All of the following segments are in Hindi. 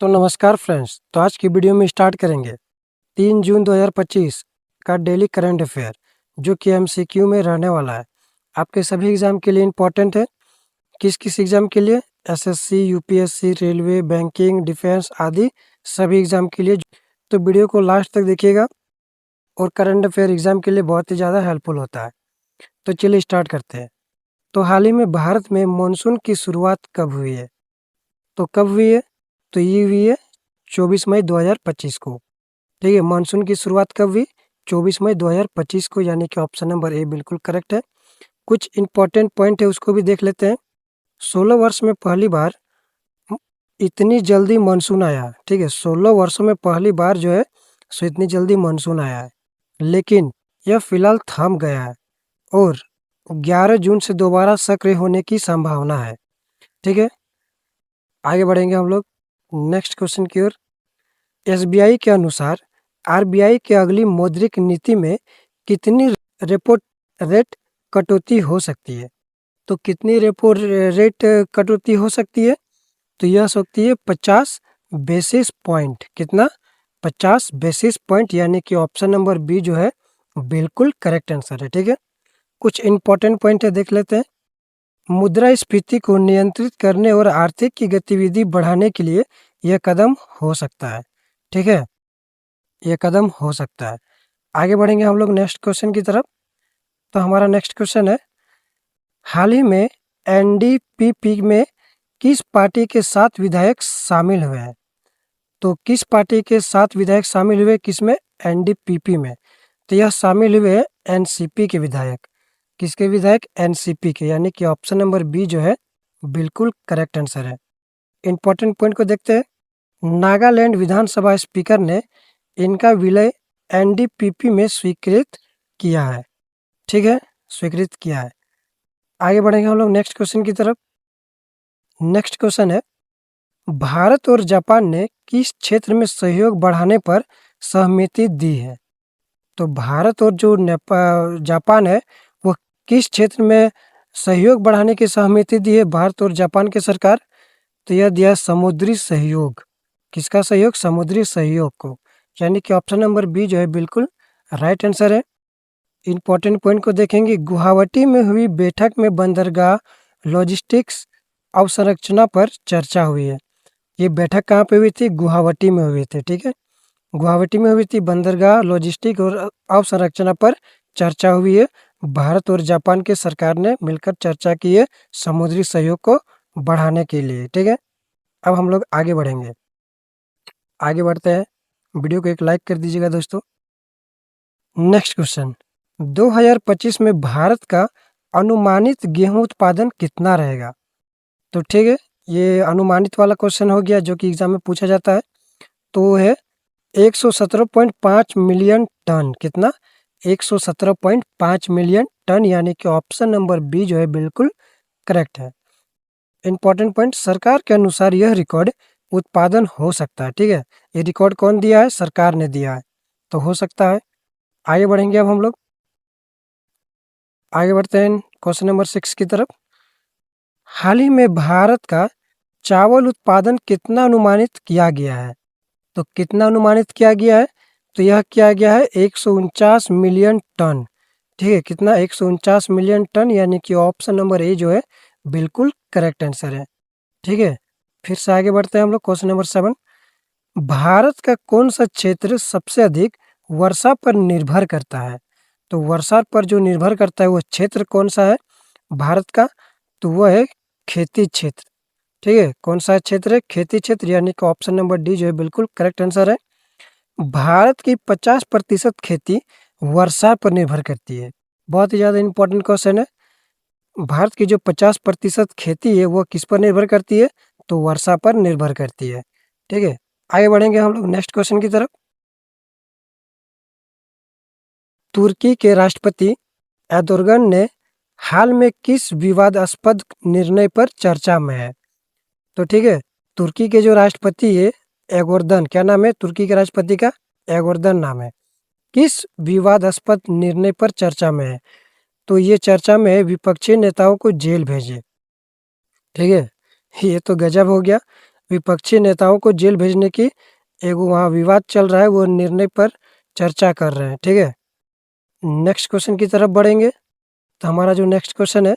तो नमस्कार फ्रेंड्स। तो आज की वीडियो में स्टार्ट करेंगे 3 जून 2025 का डेली करंट अफेयर, जो कि एमसीक्यू में रहने वाला है। आपके सभी एग्ज़ाम के लिए इम्पोर्टेंट है। किस किस एग्ज़ाम के लिए? SSC, UPSC, railway, banking, defence आदि सभी एग्ज़ाम के लिए। तो वीडियो को लास्ट तक देखिएगा और करंट अफेयर एग्ज़ाम के लिए बहुत ही ज़्यादा हेल्पफुल होता है। तो चलिए स्टार्ट करते हैं। तो हाल ही में भारत में मानसून की शुरुआत कब हुई है? तो कब हुई है? तो ये हुई है 24 मई 2025 को। ठीक है, मानसून की शुरुआत कब हुई? 24 मई 2025 को, यानी कि ऑप्शन नंबर ए बिल्कुल करेक्ट है। कुछ इंपॉर्टेंट पॉइंट है, उसको भी देख लेते हैं। 16 वर्ष में पहली बार उ इतनी जल्दी मानसून आया। ठीक है, 16 वर्षों में पहली बार जो है सो इतनी जल्दी मानसून आया है। लेकिन यह फिलहाल थम गया है और 11 जून से दोबारा सक्रिय होने की संभावना है। ठीक है, आगे बढ़ेंगे हम लोग नेक्स्ट क्वेश्चन की ओर। एसबीआई के अनुसार आरबीआई की अगली मौद्रिक नीति में कितनी रेपो रेट कटौती हो सकती है? तो कितनी रेपो रेट कटौती हो सकती है? तो यह हो सकती है 50 बेसिस पॉइंट। कितना? 50 बेसिस पॉइंट, यानी कि ऑप्शन नंबर बी जो है बिल्कुल करेक्ट आंसर है। ठीक है, कुछ इंपॉर्टेंट पॉइंट है, देख लेते हैं। मुद्रास्फीति को नियंत्रित करने और आर्थिक की गतिविधि बढ़ाने के लिए यह कदम हो सकता है। ठीक है, ये कदम हो सकता है। आगे बढ़ेंगे हम लोग नेक्स्ट क्वेश्चन की तरफ। तो हमारा नेक्स्ट क्वेश्चन है, हाल ही में एनडीपीपी में किस पार्टी के 7 विधायक शामिल हुए हैं? तो किस पार्टी के 7 विधायक शामिल हुए किसमें? एनडीपीपी में। तो यह शामिल हुए एनसीपी के विधायक। किसके विधायक? एनसीपी के, यानी कि ऑप्शन नंबर बी जो है बिल्कुल करेक्ट आंसर है। इंपॉर्टेंट पॉइंट को देखते हैं। नागालैंड विधानसभा स्पीकर ने इनका विलय एनडीपीपी में स्वीकृत किया है। ठीक है, स्वीकृत किया है। आगे बढ़ेंगे हम लोग नेक्स्ट क्वेश्चन की तरफ। नेक्स्ट क्वेश्चन है, भारत और जापान ने किस क्षेत्र में सहयोग बढ़ाने पर सहमति दी है? तो भारत और जो जापान है, वो किस क्षेत्र में सहयोग बढ़ाने की सहमति दी है भारत और जापान की सरकार? तो यह दिया समुद्री सहयोग। किसका सहयोग? समुद्री सहयोग को, यानी कि ऑप्शन नंबर बी जो है बिल्कुल राइट आंसर है। इंपॉर्टेंट पॉइंट को देखेंगे। गुवाहाटी में हुई बैठक में बंदरगाह लॉजिस्टिक्स अवसंरचना पर चर्चा हुई है। ये बैठक कहाँ पे हुई थी? गुवाहाटी में हुई थी। ठीक है, गुवाहाटी में हुई थी। बंदरगाह लॉजिस्टिक और अवसंरचना पर चर्चा हुई है। भारत और जापान के सरकार ने मिलकर चर्चा की है समुद्री सहयोग को बढ़ाने के लिए। ठीक है, अब हम लोग आगे बढ़ेंगे। आगे बढ़ते हैं, वीडियो को एक लाइक कर दीजिएगा दोस्तों। नेक्स्ट क्वेश्चन, 2025 में भारत का अनुमानित गेहूं उत्पादन कितना रहेगा? तो ठीक है, ये अनुमानित वाला क्वेश्चन हो गया जो कि एग्जाम में पूछा जाता है। तो वो है 117.5 मिलियन टन। कितना? 117.5 मिलियन टन, यानी कि ऑप्शन नंबर बी जो है बिल्कुल करेक्ट है। इंपॉर्टेंट पॉइंट, सरकार के अनुसार यह रिकॉर्ड उत्पादन हो सकता है। ठीक है, ये रिकॉर्ड कौन दिया है? सरकार ने दिया है, तो हो सकता है। आगे बढ़ेंगे अब हम लोग। आगे बढ़ते हैं क्वेश्चन नंबर 6 की तरफ। हाल ही में भारत का चावल उत्पादन कितना अनुमानित किया गया है? तो कितना अनुमानित किया गया है? तो यह किया गया है 149 मिलियन टन। ठीक है, कितना? 149 मिलियन टन, यानी कि ऑप्शन नंबर ए जो है बिल्कुल करेक्ट आंसर है। ठीक है, फिर से आगे बढ़ते हैं हम लोग। क्वेश्चन नंबर 7, भारत का कौन सा क्षेत्र सबसे अधिक वर्षा पर निर्भर करता है? तो वर्षा पर जो निर्भर करता है वो क्षेत्र कौन सा है भारत का? तो वह है खेती क्षेत्र। ठीक है, कौन सा क्षेत्र है? खेती क्षेत्र, यानी कि ऑप्शन नंबर डी जो है बिल्कुल करेक्ट आंसर है। भारत की 50% खेती वर्षा पर निर्भर करती है। बहुत ही ज़्यादा इंपॉर्टेंट क्वेश्चन है। भारत की जो 50% खेती है वो किस पर निर्भर करती है? तो वर्षा पर निर्भर करती है। ठीक है, आगे बढ़ेंगे हम लोग नेक्स्ट क्वेश्चन की तरफ। तुर्की के राष्ट्रपति एर्दोगन ने हाल में किस विवादास्पद निर्णय पर चर्चा में है? तो ठीक है, तुर्की के जो राष्ट्रपति है एर्दोगन, क्या नाम है तुर्की के राष्ट्रपति का? एर्दोगन नाम है। किस विवादास्पद निर्णय पर चर्चा में है? तो ये चर्चा में है विपक्षी नेताओं को जेल भेजे। ठीक है, ये तो गजब हो गया। विपक्षी नेताओं को जेल भेजने की एक वहाँ विवाद चल रहा है, वो निर्णय पर चर्चा कर रहे हैं। ठीक है, नेक्स्ट क्वेश्चन की तरफ बढ़ेंगे। तो हमारा जो नेक्स्ट क्वेश्चन है,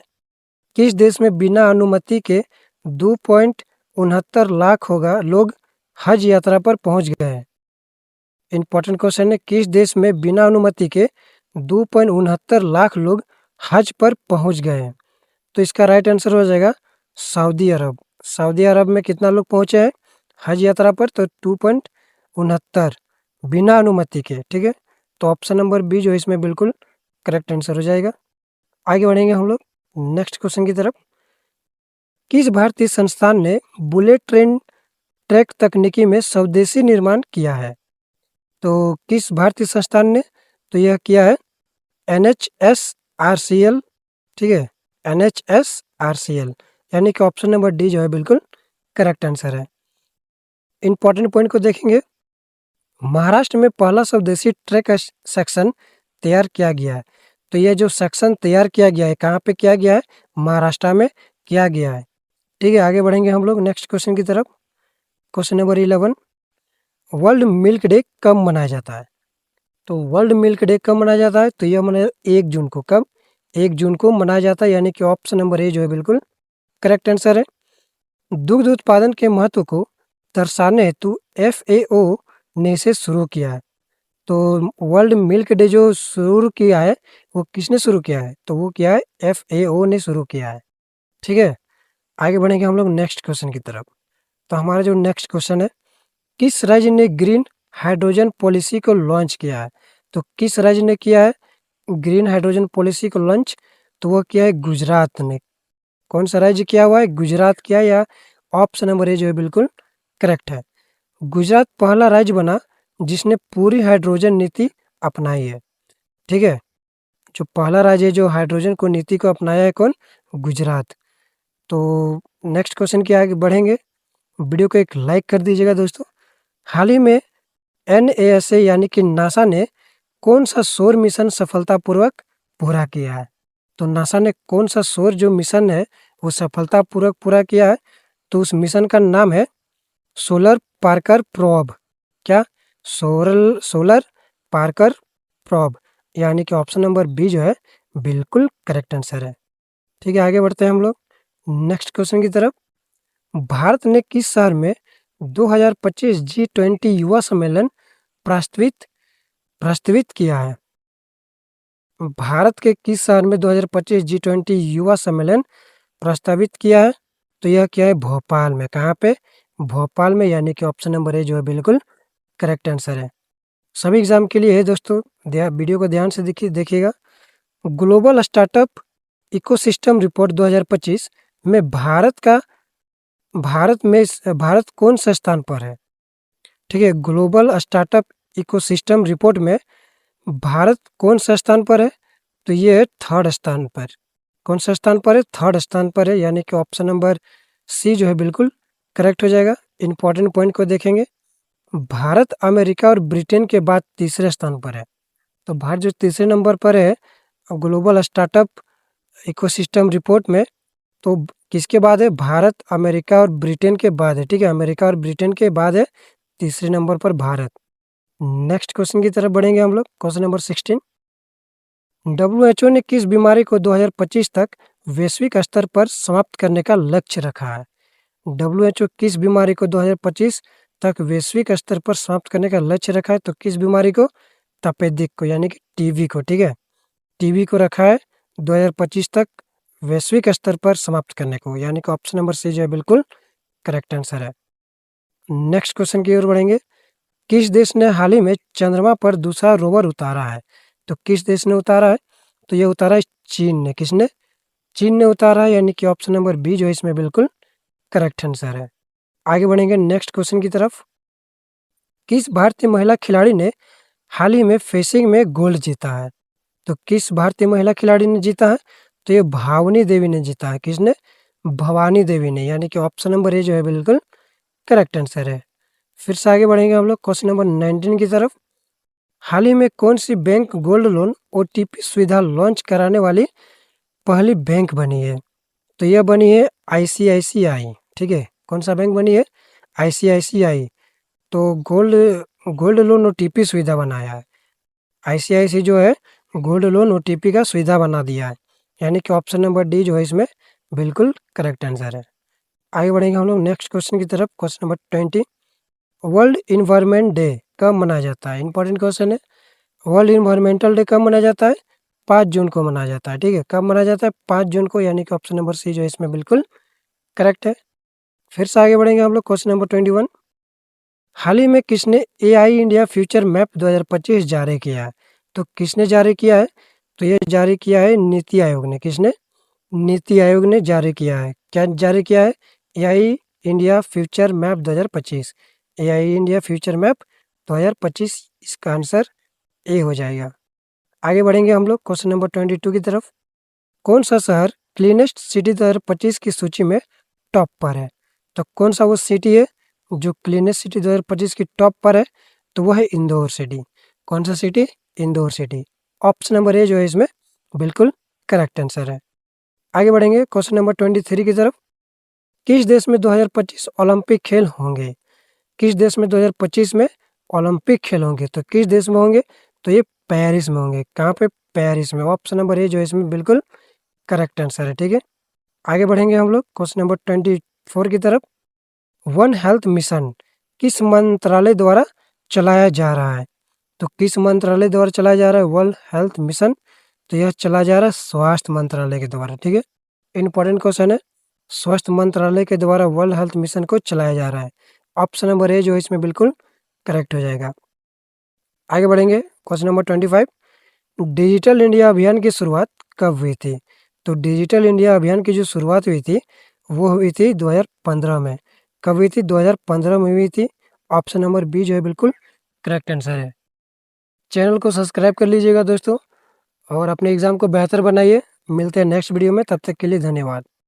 किस देश में बिना अनुमति के 2.69 लाख होगा लोग हज यात्रा पर पहुंच गए हैं? इंपॉर्टेंट क्वेश्चन है, किस देश में बिना अनुमति के 2.69 लाख लोग हज पर पहुंच गए हैं? तो इसका राइट आंसर हो जाएगा सऊदी अरब। सऊदी अरब में कितना लोग पहुंचे हैं हज यात्रा पर? तो 2.69 बिना अनुमति के। ठीक है, तो ऑप्शन नंबर बी जो है इसमें बिल्कुल करेक्ट आंसर हो जाएगा। आगे बढ़ेंगे हम लोग नेक्स्ट क्वेश्चन की तरफ। किस भारतीय संस्थान ने बुलेट ट्रेन ट्रैक तकनीकी में स्वदेशी निर्माण किया है? तो किस भारतीय संस्थान ने तो यह किया है? NHSRCL। ठीक है, NHSRCL, यानी कि ऑप्शन नंबर डी जो है बिल्कुल करेक्ट आंसर है। इंपॉर्टेंट पॉइंट को देखेंगे। महाराष्ट्र में पहला स्वदेशी ट्रैक सेक्शन तैयार किया गया है। तो यह जो सेक्शन तैयार किया गया है कहाँ पे किया गया है? महाराष्ट्र में किया गया है। ठीक है, आगे बढ़ेंगे हम लोग नेक्स्ट क्वेश्चन की तरफ। Question number 11, world milk day कब मनाया जाता है? तो वर्ल्ड मिल्क डे कब मनाया जाता है? तो यह मनाया 1 जून को। कब? 1 जून को मनाया जाता है, यानी कि ऑप्शन नंबर ए जो है बिल्कुल करेक्ट आंसर है। दुग्ध उत्पादन के महत्व को दर्शाने हेतु FAO ने इसे शुरू किया है। तो वर्ल्ड मिल्क डे जो शुरू किया है वो किसने शुरू किया है? तो वो किया है FAO ने शुरू किया है। ठीक है, आगे बढ़ेंगे हम लोग नेक्स्ट क्वेश्चन की तरफ। तो हमारा जो नेक्स्ट क्वेश्चन है, किस राज्य ने ग्रीन हाइड्रोजन पॉलिसी को लॉन्च किया है? तो किस राज्य ने किया है ग्रीन हाइड्रोजन पॉलिसी को लॉन्च? तो वो किया है गुजरात ने। कौन सा राज्य किया हुआ है? गुजरात किया, या ऑप्शन नंबर ए जो है बिल्कुल करेक्ट है। गुजरात पहला राज्य बना जिसने पूरी हाइड्रोजन नीति अपनाई है। ठीक है, जो पहला राज्य है जो हाइड्रोजन को नीति को अपनाया है, कौन? गुजरात। तो नेक्स्ट क्वेश्चन की आगे बढ़ेंगे। वीडियो को एक लाइक कर दीजिएगा दोस्तों। हाल ही में NASA यानी कि नासा ने कौन सा सौर मिशन सफलतापूर्वक पूरा किया है? तो नासा ने कौन सा सौर जो मिशन है वो सफलतापूर्वक पूरा किया है? तो उस मिशन का नाम है सोलर पार्कर प्रोब। क्या? सोलर पार्कर प्रोब, यानी कि ऑप्शन नंबर बी जो है बिल्कुल करेक्ट आंसर है। ठीक है, आगे बढ़ते हैं हम लोग नेक्स्ट क्वेश्चन की तरफ। भारत ने किस शहर में 2025 G20 युवा सम्मेलन प्रस्तावित किया है? भारत के किस शहर में 2025 G20 युवा सम्मेलन प्रस्तावित किया है? तो यह क्या है? भोपाल में। कहाँ पे? भोपाल में, यानी कि ऑप्शन नंबर ए जो है बिल्कुल करेक्ट आंसर है। सभी एग्जाम के लिए है दोस्तों, वीडियो को ध्यान से देखिएगा। ग्लोबल स्टार्टअप इकोसिस्टम रिपोर्ट 2025 में भारत कौन सा स्थान पर है? ठीक है, ग्लोबल स्टार्टअप इकोसिस्टम रिपोर्ट में भारत कौन सा स्थान पर है? तो ये है 3rd स्थान पर। कौन सा स्थान पर है? 3rd स्थान पर है, यानी कि ऑप्शन नंबर सी जो है बिल्कुल करेक्ट हो जाएगा। इंपॉर्टेंट पॉइंट को देखेंगे। भारत अमेरिका और ब्रिटेन के बाद तीसरे स्थान पर है। तो भारत जो तीसरे नंबर पर है ग्लोबल स्टार्टअप इकोसिस्टम रिपोर्ट में, तो किसके बाद है? भारत अमेरिका और ब्रिटेन के बाद है। ठीक है, अमेरिका और ब्रिटेन के बाद है तीसरे नंबर पर भारत। नेक्स्ट क्वेश्चन की तरफ बढ़ेंगे हम लोग। क्वेश्चन नंबर 16, WHO ने किस बीमारी को 2025 तक वैश्विक स्तर पर समाप्त करने का लक्ष्य रखा है? WHO किस बीमारी को 2025 तक वैश्विक स्तर पर समाप्त करने का लक्ष्य रखा है? तो किस बीमारी को? तपेदिक को, यानी कि टीबी को। ठीक है, टीबी को रखा है 2025 तक वैश्विक स्तर पर समाप्त करने को, यानी कि ऑप्शन नंबर सी जो है बिल्कुल करेक्ट आंसर है। नेक्स्ट क्वेश्चन की ओर बढ़ेंगे। किस देश ने हाल ही में चंद्रमा पर दूसरा रोवर उतारा है? तो किस देश ने उतारा है? तो ये उतारा है चीन ने। किसने? चीन ने उतारा है, यानी कि ऑप्शन नंबर बी जो है इसमें बिल्कुल करेक्ट आंसर है। आगे बढ़ेंगे नेक्स्ट क्वेश्चन की तरफ। किस भारतीय महिला खिलाड़ी ने हाल ही में फेंसिंग में गोल्ड जीता है? तो किस भारतीय महिला खिलाड़ी ने जीता है? तो ये भावनी देवी ने जीता है। किसने? भवानी देवी ने, यानी कि ऑप्शन नंबर ए जो है बिल्कुल करेक्ट आंसर है। फिर से आगे बढ़ेंगे हम लोग क्वेश्चन नंबर 19 की तरफ। हाल ही में कौन सी बैंक गोल्ड लोन OTP सुविधा लॉन्च कराने वाली पहली बैंक बनी है? तो यह बनी है ICICI। ठीक है, कौन सा बैंक बनी है? आईसीआईसीआई तो गोल्ड लोन ओटीपी सुविधा बनाया है। आईसीआईसी जो है गोल्ड लोन ओटीपी का सुविधा बना दिया है, यानी कि ऑप्शन नंबर डी जो है इसमें बिल्कुल करेक्ट आंसर है। आगे बढ़ेंगे हम लोग नेक्स्ट क्वेश्चन की तरफ। Question number 20, world environment day कब मनाया जाता है? इंपॉर्टेंट क्वेश्चन है। वर्ल्ड इन्वायरमेंटल डे कब मनाया जाता है? 5 जून को मनाया जाता है। ठीक है, कब मनाया जाता है? 5 जून को, यानी कि ऑप्शन नंबर सी जो है इसमें बिल्कुल करेक्ट है। फिर से आगे बढ़ेंगे हम लोग। क्वेश्चन नंबर 21, हाल ही में किसने एआई इंडिया फ्यूचर मैप 2025 जारी किया है? तो किसने जारी किया है? तो ये जारी किया है नीति आयोग ने। किसने? नीति आयोग ने जारी किया है। क्या जारी किया है? AI India future map 2025। AI India future map 2025, इसका आंसर ए हो जाएगा। आगे बढ़ेंगे हम लोग क्वेश्चन नंबर 22 की तरफ। कौन सा शहर क्लीनेस्ट सिटी 2025 की सूची में टॉप पर है? तो कौन सा वो सिटी है जो क्लीनेस्ट सिटी 2025 की टॉप पर है? तो वो है इंदौर सिटी। कौन सा city? Indore city. Option number A जो है इसमें बिल्कुल करेक्ट आंसर है। आगे बढ़ेंगे क्वेश्चन नंबर 23 की तरफ। किस देश में 2025 ओलंपिक खेल होंगे? किस देश में 2025 में ओलंपिक खेल होंगे? तो किस देश में होंगे? तो ये पेरिस में होंगे। कहाँ पे? पेरिस में। ऑप्शन नंबर ए जो है इसमें बिल्कुल करेक्ट आंसर है। ठीक है, आगे बढ़ेंगे हम लोग क्वेश्चन नंबर 24 की तरफ। वन हेल्थ मिशन किस मंत्रालय द्वारा चलाया जा रहा है? तो किस मंत्रालय द्वारा चलाया जा रहा है वर्ल्ड हेल्थ मिशन? तो यह चलाया जा रहा है स्वास्थ्य मंत्रालय के द्वारा। ठीक है, इंपॉर्टेंट क्वेश्चन है। स्वास्थ्य मंत्रालय के द्वारा वर्ल्ड हेल्थ मिशन को चलाया जा रहा है। ऑप्शन नंबर ए जो है इसमें बिल्कुल करेक्ट हो जाएगा। आगे बढ़ेंगे क्वेश्चन नंबर 25, डिजिटल इंडिया अभियान की शुरुआत कब हुई थी? तो डिजिटल इंडिया अभियान की जो शुरुआत हुई थी वो हुई थी 2015 में। कब हुई थी? 2015 में हुई थी। ऑप्शन नंबर बी जो है बिल्कुल करेक्ट आंसर है। चैनल को सब्सक्राइब कर लीजिएगा दोस्तों, और अपने एग्ज़ाम को बेहतर बनाइए। मिलते हैं नेक्स्ट वीडियो में, तब तक के लिए धन्यवाद।